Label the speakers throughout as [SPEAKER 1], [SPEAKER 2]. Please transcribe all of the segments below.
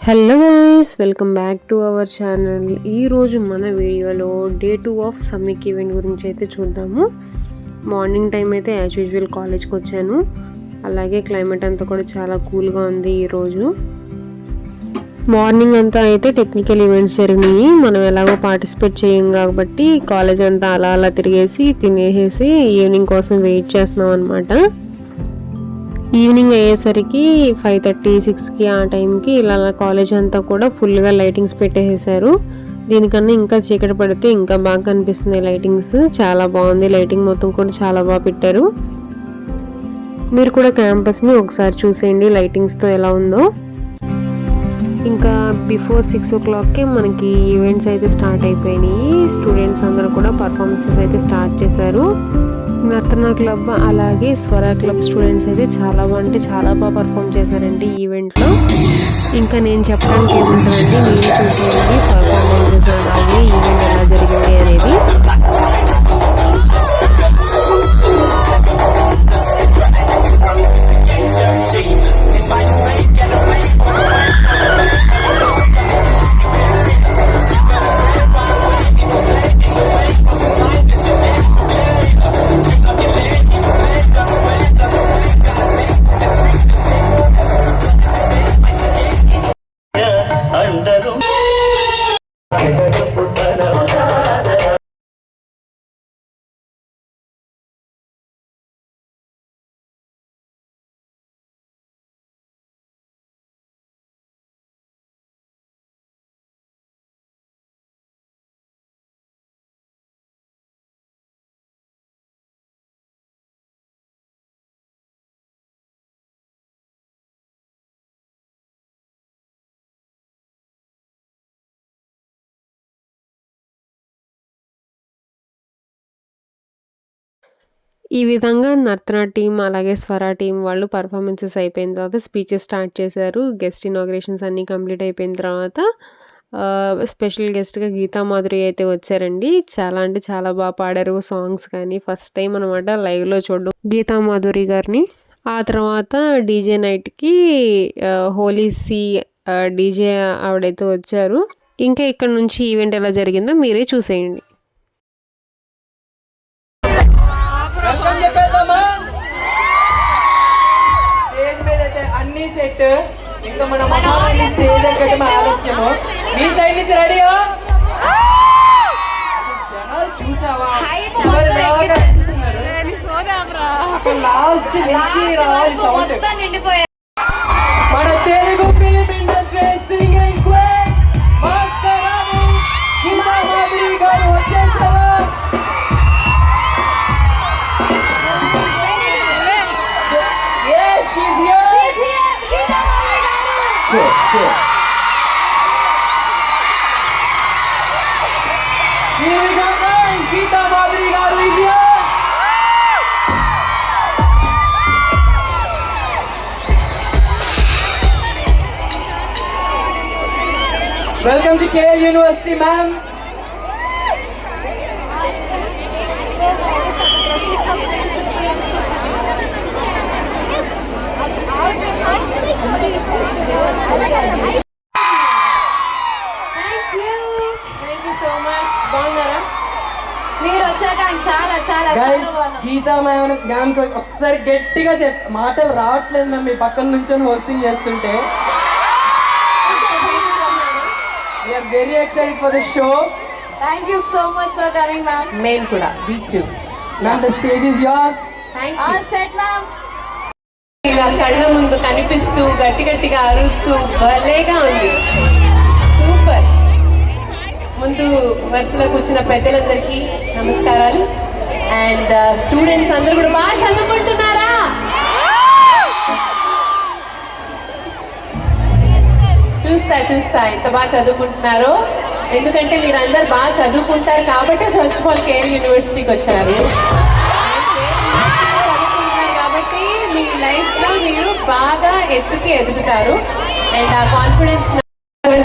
[SPEAKER 1] Hello guys, welcome back to our channel. ఈరోజు మన వీడియోలో డే 2 ఆఫ్ సమ్మిక్ ఈవెంట్ గురించి అయితే చూద్దాము. మార్నింగ్ టైం అయితే యాజ్ యూజువల్ కాలేజ్కి వచ్చాను. అలాగే క్లైమేట్ అంతా కూడా చాలా కూల్గా ఉంది ఈరోజు. మార్నింగ్ అంతా అయితే టెక్నికల్ ఈవెంట్స్ జరిగినాయి. మనం ఎలాగో పార్టిసిపేట్ చేయం కాబట్టి కాలేజ్ అంతా అలా తిరిగేసి తినేసేసి ఈవినింగ్ కోసం వెయిట్ చేస్తున్నాం అనమాట. ఈవినింగ్ అయ్యేసరికి 5:30, 6కి ఆ టైంకి ఇలా కాలేజ్ అంతా కూడా ఫుల్గా లైటింగ్స్ పెట్టేసేసారు. దీనికన్నా ఇంకా చీకటి పడితే ఇంకా బాగా కనిపిస్తున్నాయి లైటింగ్స్. చాలా బాగుంది, లైటింగ్ మొత్తం కూడా చాలా బాగా పెట్టారు. మీరు కూడా క్యాంపస్ని ఒకసారి చూసేయండి లైటింగ్స్తో ఎలా ఉందో. ఇంకా బిఫోర్ 6 o'clockకే మనకి ఈవెంట్స్ అయితే స్టార్ట్ అయిపోయినాయి. స్టూడెంట్స్ అందరూ కూడా పర్ఫార్మెన్సెస్ అయితే స్టార్ట్ చేశారు. నర్తన క్లబ్ అలాగే స్వర క్లబ్ స్టూడెంట్స్ అయితే చాలా బాగా పర్ఫామ్ చేశారండి ఈ ఈవెంట్లో. ఇంకా నేను చెప్పడానికి ఏముంటుందండి, మీరు చూసేయండి పర్ఫార్మెన్సెస్ అలాగే ఈవెంట్ ఎలా జరిగింది అనేది. ఈ విధంగా నర్తన టీం అలాగే స్వర టీం వాళ్ళు పర్ఫార్మెన్సెస్ అయిపోయిన తర్వాత స్పీచెస్ స్టార్ట్ చేశారు. గెస్ట్ ఇనాగ్రేషన్స్ అన్నీ కంప్లీట్ అయిపోయిన తర్వాత స్పెషల్ గెస్ట్గా గీతా మాధురి అయితే వచ్చారండి. చాలా బాగా పాడారు సాంగ్స్ కానీ. ఫస్ట్ టైం అనమాట లైవ్లో చూడడం గీతా మాధురి గారిని. ఆ తర్వాత డీజే నైట్కి హోలీసీ డీజే ఆవిడైతే వచ్చారు. ఇంకా ఇక్కడ నుంచి ఈవెంట్ ఎలా జరిగిందో మీరే చూసేయండి.
[SPEAKER 2] అన్ని సెట్ ఇంకా మన మహారాణి స్టేజ్ ఎక్కడం ఆలస్యము. మీ సైడ్ నుంచి రెడీయా? జనాలు చూసావా లాస్ట్ నుంచి రావాలి సౌండ్. మన Telugu film industry singing queen master Rani Geetha Madhuri గారు వచ్చేసారు. She's here. Sure. Here we go, guys. Geeta Madhuri garu is here. Welcome to KL University, ma'am. Geeta ma'am ఒకసారి గట్టిగా మాటలు రావట్లేదు మ్యామ్. మీ పక్కన నుంచి హోస్టింగ్ చేస్తుంటే we are very excited for the show.
[SPEAKER 3] Thank you so much for coming, ma'am.
[SPEAKER 2] మేము కూడా we too. Ma'am, the stage is yours.
[SPEAKER 3] Thank you. All set, ma'am.
[SPEAKER 4] ఇలా కళ్ళ ముందు కనిపిస్తూ గట్టిగా అరుస్తూ భలేగా ఉంది. సూపర్. ముందు వరుసలో కూర్చున్న పెద్దలందరికీ నమస్కారాలు. అండ్ స్టూడెంట్స్ అందరూ కూడా బాగా చదువుకుంటున్నారా? చూస్తా ఎంత బాగా చదువుకుంటున్నారో. ఎందుకంటే మీరు అందరు బాగా చదువుకుంటారు కాబట్టి ఫస్ట్ ఆఫ్ ఆల్ కేఎల్ యూనివర్సిటీకి వచ్చారు. చదువుకుంటున్నారు కాబట్టి మీ లైఫ్లో మీరు బాగా ఎదుగుతారు. అండ్ ఆ కాన్ఫిడెన్స్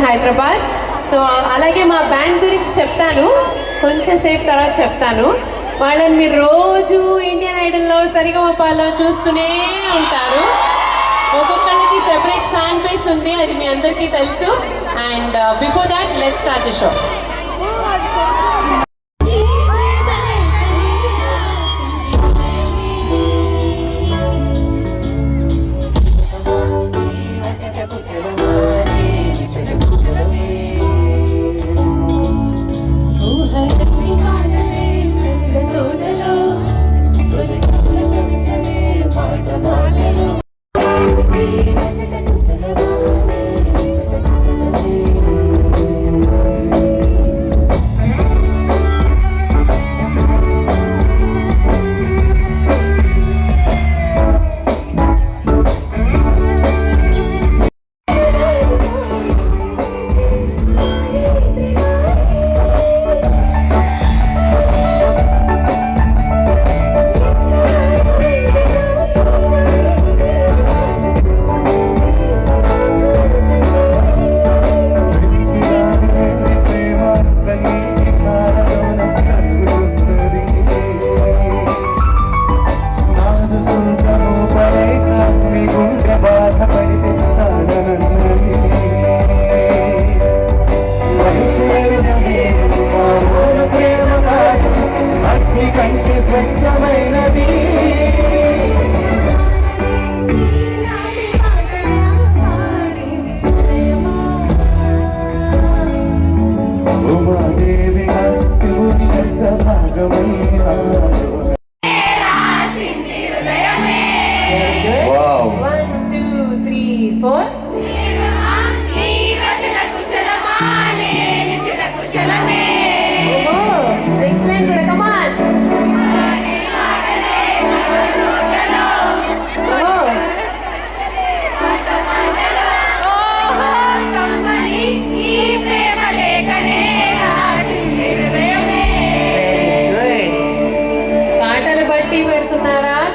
[SPEAKER 4] హైదరాబాద్. సో అలాగే మా బ్యాండ్ గురించి చెప్తాను, కొంచెం సేపు తర్వాత చెప్తాను. వాళ్ళని మీరు రోజు ఇండియన్ ఐడల్లో సరిగమపాలో చూస్తూనే ఉంటారు. ఒక్కొక్కళ్ళకి సెపరేట్ ఫ్యాన్ బేస్ ఉంది, అది మీ అందరికీ తెలుసు. And before that let's start the show.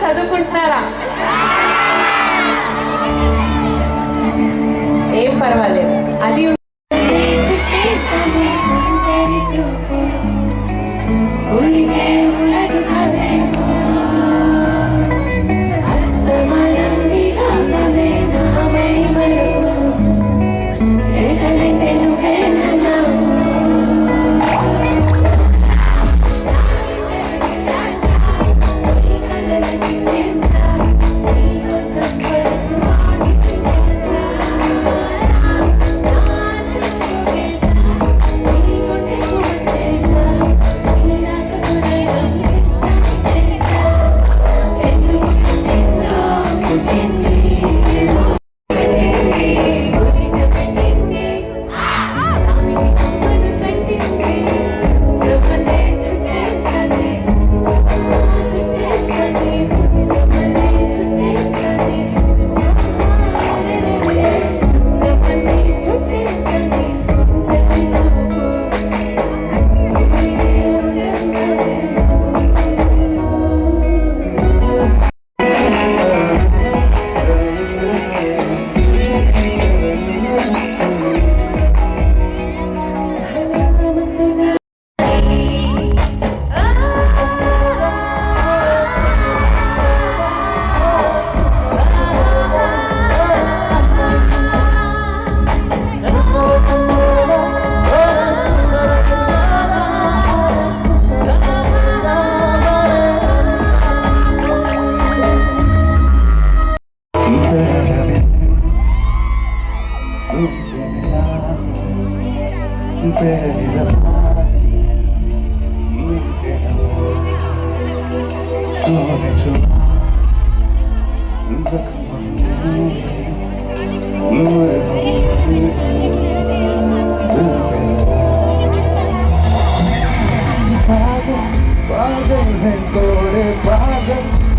[SPEAKER 4] చదువుకుంటున్నారా? ఏం పర్వాలేదు, అది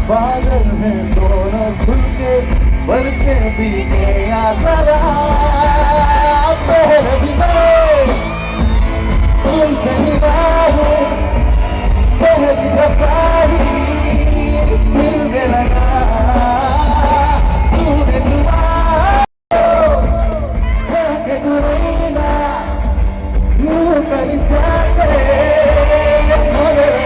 [SPEAKER 5] बादल में दोनों खुल के बरसे भीगे या जरा पहर भी तुमसे निगाहें पहली दफा ही मिल के लगा तूने दुआ के दुरेना यूं कर सके मगर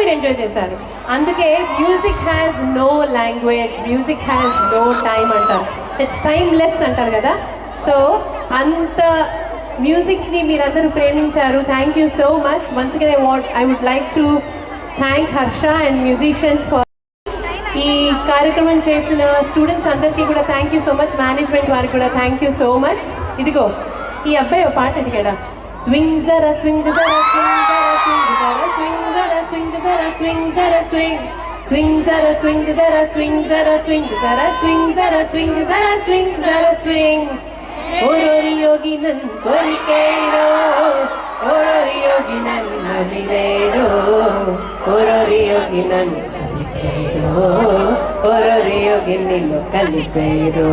[SPEAKER 4] మీరు ఎంజాయ్ చేశారు. అందుకే music has no language, music has no time అంటారు, ఇట్స్ టైమ్లెస్ అంటారు కదా. సో అంత మ్యూజిక్ని మీరందరూ ప్రేమించారు. Thank you so much. Once again I would like to thank Harsha and musicians for ఈ కార్యక్రమం చేసిన స్టూడెంట్స్ అందరికీ కూడా thank you so much. Management వారికి కూడా థ్యాంక్ యూ సో మచ్. ఇదిగో ఈ అబ్బాయి ఒక పాట అడిగాడా, స్వింగ్ జరా స్వింగ్ జరా స్వింగ్ జరా స్వింగ్ జరా స్వింగ్ జరా స్వింగ్ జరా స్వింగ్ స్వింగ్ జరా స్వింగ్ జరా స్వింగ్ జరా స్వింగ్ జరా స్వింగ్ జరా స్వింగ్ జరా స్వింగ్. ఓరోరి యోగి నన్ కోరికేరో, ఓరోరి యోగి నన్ నలివేరో, ఓరోరి యోగి నన్ ఓరోరి యోగి నిన్ను కలిపేరో.